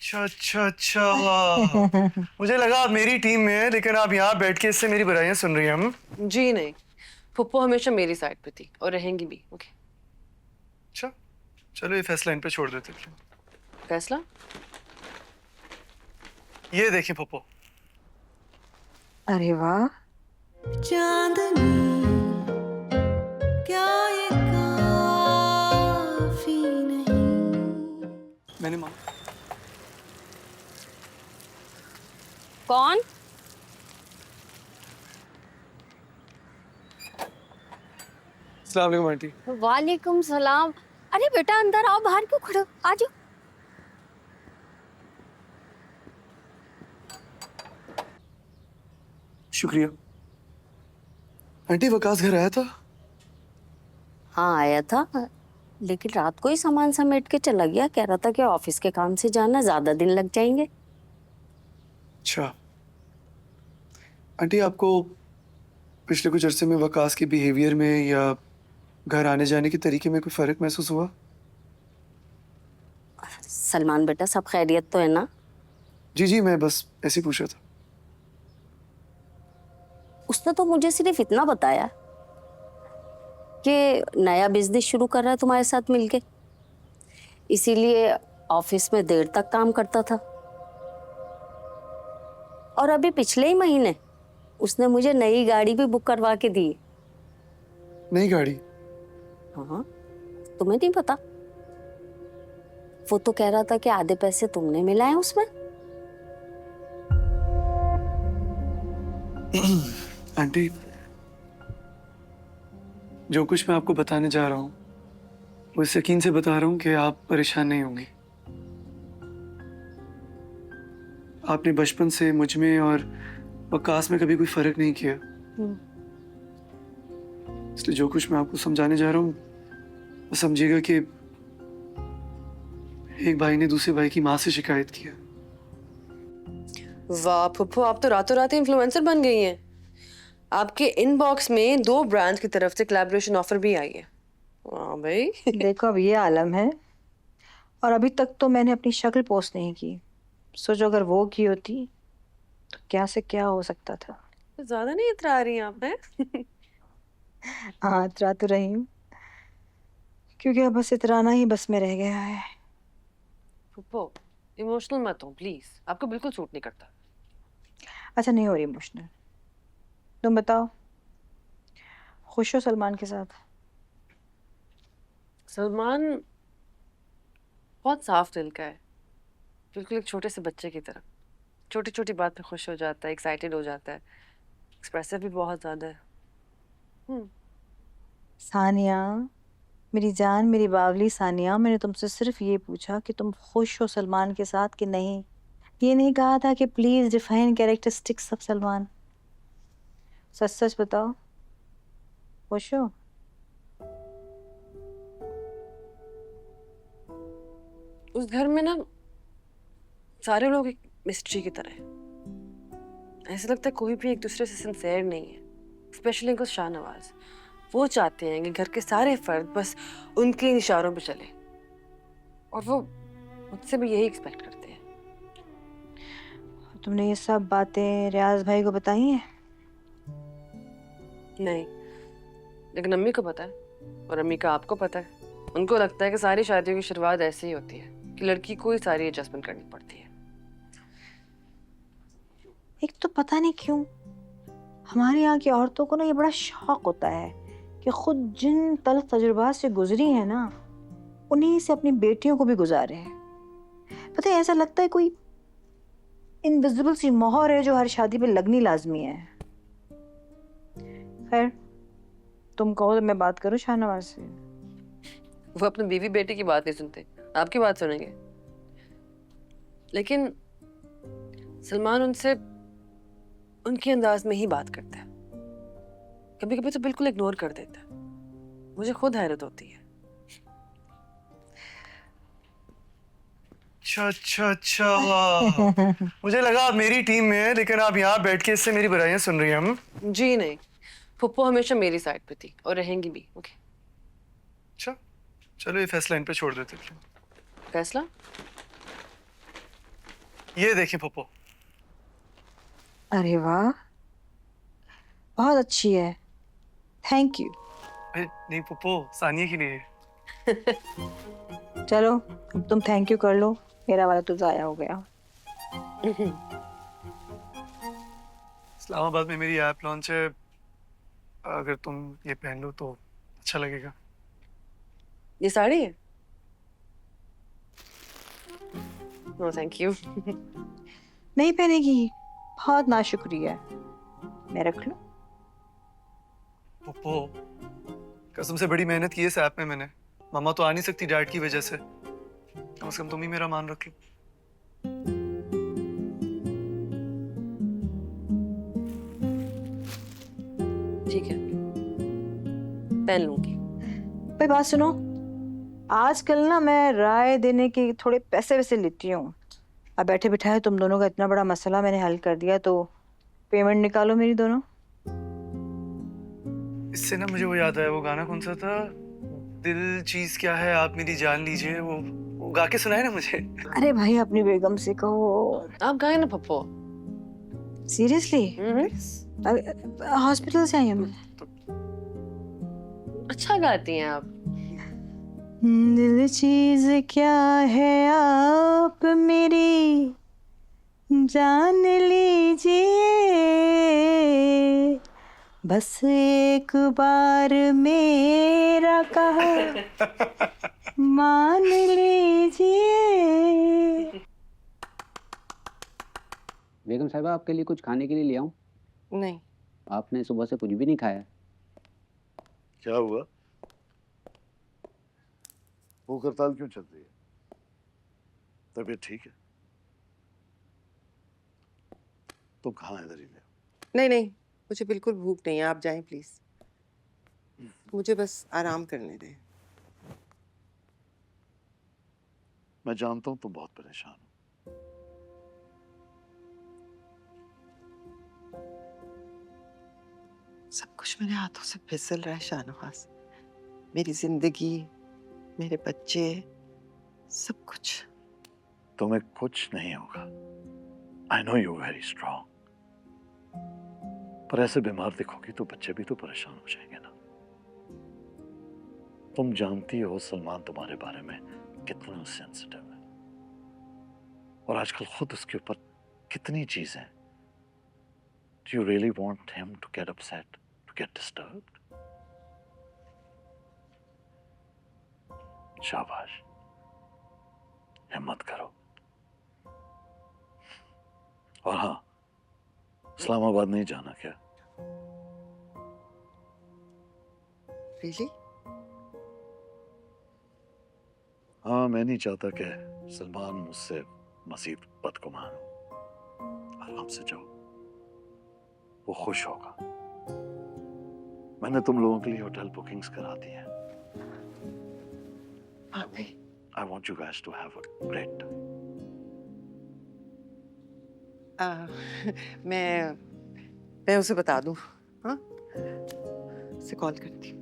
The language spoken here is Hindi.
अच्छा अच्छा अच्छा। मुझे लगा आप मेरी टीम में है, लेकिन आप यहाँ बैठ के इससे मेरी बुराइयां सुन रही हैं। जी नहीं, फुप्पो हमेशा मेरी साइड पे थी और रहेंगी भी। ओके। अच्छा, चलो ये फैसला इन पे छोड़ देते हैं। फैसला? ये देखिए पप्पो। अरे वाह। चांदनी क्या ये काफी नहीं। मैंने मांगा। कौन? अस्सलाम वालेकुम आंटी। वालेकुम सलाम। अरे बेटा अंदर आओ, बाहर क्यों खड़े हो? आ जाओ। शुक्रिया। आंटी वकास घर आया था? हाँ आया था, लेकिन रात को ही सामान समेट के चला गया। कह रहा था कि ऑफिस के काम से जाना, ज्यादा दिन लग जाएंगे। अच्छा आंटी, आपको पिछले कुछ अरसे में वकास के बिहेवियर में या घर आने जाने के तरीके में कोई फर्क महसूस हुआ? सलमान बेटा, सब खैरियत तो है ना? जी जी, मैं बस ऐसे ही पूछ रहा था। उसने तो मुझे सिर्फ इतना बताया कि नया बिजनेस शुरू कर रहा है तुम्हारे साथ मिलके, इसीलिए ऑफिस में देर तक काम करता था। और अभी पिछले ही महीने उसने मुझे नई गाड़ी भी बुक करवा के दी। नई गाड़ी? हाँ, तुम्हें नहीं पता? वो तो कह रहा था कि आधे पैसे तुमने मिलाए उसमें। आंटी, जो कुछ मैं आपको बताने जा रहा हूँ वो इस यकीन से बता रहा हूँ कि आप परेशान नहीं होंगी। आपने बचपन से मुझ में और वकास में कभी कोई फर्क नहीं किया, इसलिए जो कुछ मैं आपको समझाने जा रहा हूँ वो समझिएगा कि एक भाई ने दूसरे भाई की माँ से शिकायत किया। वाह फुप्पो, आप तो रातों रात इन्फ्लुएंसर बन गई हैं। आपके इनबॉक्स में 2 ब्रांड्स की तरफ से कोलैबोरेशन ऑफर भी आई है। वाह भाई। देखो अब ये आलम है, और अभी तक तो मैंने अपनी शक्ल पोस्ट नहीं की। सोचो अगर वो की होती तो क्या से क्या हो सकता था। ज्यादा नहीं इतरा रही हैं आप हैं? हाँ, इतरा तो रही हूँ, क्योंकि अब बस इतराना ही बस में रह गया है। फुप्पो, इमोशनल मत हो प्लीज, आपको बिल्कुल सूट नहीं करता। अच्छा, नहीं हो रही इमोशनल। तुम बताओ, खुश हो सलमान के साथ? सलमान बहुत साफ दिल का है, बिल्कुल एक छोटे से बच्चे की तरह। छोटी छोटी बात पे खुश हो जाता है, एक्साइटेड हो जाता है, एक्सप्रेसिव भी बहुत ज्यादा है। सानिया, मेरी जान, मेरी बावली सानिया, मैंने तुमसे सिर्फ ये पूछा कि तुम खुश हो सलमान के साथ कि नहीं। ये नहीं कहा था कि please define characteristics of Salman. सच सच बताओ, खुश हो? उस घर में ना सारे लोग एक मिस्ट्री की तरह हैं। ऐसा लगता है कोई भी एक दूसरे से सिंसेयर नहीं है, स्पेशली कुछ शाहनवाज। वो चाहते हैं कि घर के सारे फर्द बस उनके इशारों पे चले, और वो मुझसे भी यही एक्सपेक्ट करते हैं। तुमने ये सब बातें रियाज भाई को बताई हैं? नहीं, लेकिन अम्मी को पता है, और अम्मी का आपको पता है। उनको लगता है कि सारी शादियों की शुरुआत ऐसे ही होती है कि लड़की को ही सारी एडजस्टमेंट करनी पड़ती है। एक तो पता नहीं क्यों हमारे यहाँ की औरतों को ना ये बड़ा शौक होता है कि खुद जिन तल्ख तजुर्बात से गुजरी है ना, उन्हीं से अपनी बेटियों को भी गुजारे हैं। पता है, ऐसा लगता है कोई इनविजिबल सी मोहर है जो हर शादी पे लगनी लाजमी है। खैर, तुम कहो तो मैं बात करूं शाहनवाज से। वो अपने बीवी बेटी की बात नहीं सुनते, आपकी बात सुनेंगे। लेकिन सलमान उनसे उनके अंदाज में ही बात करता है, कभी कभी तो बिल्कुल इग्नोर कर देता है। मुझे खुद हैरत होती है। अच्छा अच्छा अच्छा। मुझे लगा आप मेरी टीम में है, लेकिन आप यहाँ बैठ के इससे मेरी बुराइयां सुन रही हैं। जी नहीं, फुप्पो हमेशा मेरी साइड पे थी और रहेंगी भी। ओके। अच्छा, चलो ये फैसला इन पे छोड़ देते हैं। फैसला? ये देखिए पप्पू। अरे वाह, बहुत अच्छी है, थैंक यू। अरे नहीं पप्पू, सानिया के लिए। चलो अब तुम थैंक यू कर लो, मेरा वाला तो जाया हो गया। इस्लामाबाद में मेरी ऐप लॉन्च है, अगर तुम ये पहन लो तो अच्छा लगेगा। ये साड़ी है? No thank you. नहीं पहनेगी, बहुत नाशुक्रिया है, मैं रख लूं? पप्पू, कसम से बड़ी मेहनत की है इस ऐप में मैंने। मामा तो आ नहीं सकती डैड की वजह से, कम से कम तुम ही मेरा मान रख लो। ठीक है, पहन लूंगी। भाई बात सुनो, आजकल ना मैं राय देने के थोड़े पैसे वैसे लेती हूँ। अब बैठे बिठाए तुम दोनों का इतना बड़ा मसला मैंने हल कर दिया, तो पेमेंट निकालो मेरी दोनों। इससे ना मुझे वो याद आया, वो गाना कौन सा था, दिल चीज क्या है आप मेरी जान लीजिए, वो गा के सुनाए ना मुझे। अरे भाई अपनी बेगम से कहो। आप गाए ना पप्पू। सीरियसली? हॉस्पिटल से आई हूँ मैं। अच्छा गाती हैं आप। दिल चीज क्या है आप मेरी जान लीजिए, बस एक बार मेरा कहा मान लीजिए। बेगम साहिबा, आपके लिए कुछ खाने के लिए ले आऊं? नहीं। आपने सुबह से कुछ भी नहीं खाया। क्या हुआ? भूख हड़ताल क्यों चल रही है? तबीयत ठीक है? तुम कहाँ इधर ही ले? नहीं नहीं, मुझे बिल्कुल भूख नहीं है, आप जाएं प्लीज। मुझे बस आराम करने दें। मैं जानता हूं तुम बहुत परेशान हो। सब कुछ मेरे हाथों से फिसल रहा है शाहनवाज। मेरी जिंदगी, मेरे बच्चे, सब कुछ। तुम्हें कुछ नहीं होगा। I know you very strong, पर ऐसे बीमार दिखोगी तो बच्चे भी तो परेशान हो जाएंगे ना। तुम जानती हो सलमान तुम्हारे बारे में कितना सेंसिटिव है, और आजकल खुद उसके ऊपर कितनी चीजें। Do you really want him to get upset, to get disturbed? शाबाश, हिम्मत करो। और हाँ, इस्लामाबाद नहीं जाना क्या? रियली? हाँ, मैं नहीं चाहता कि सलमान मुझसे मजीद बदगुमान हो। आराम से जाओ, वो खुश होगा। मैंने तुम लोगों के लिए होटल बुकिंग्स करा दी हैं। I want you guys to have a great time. मैं उसे बता दूं, हाँ? उसे कॉल करती हूँ।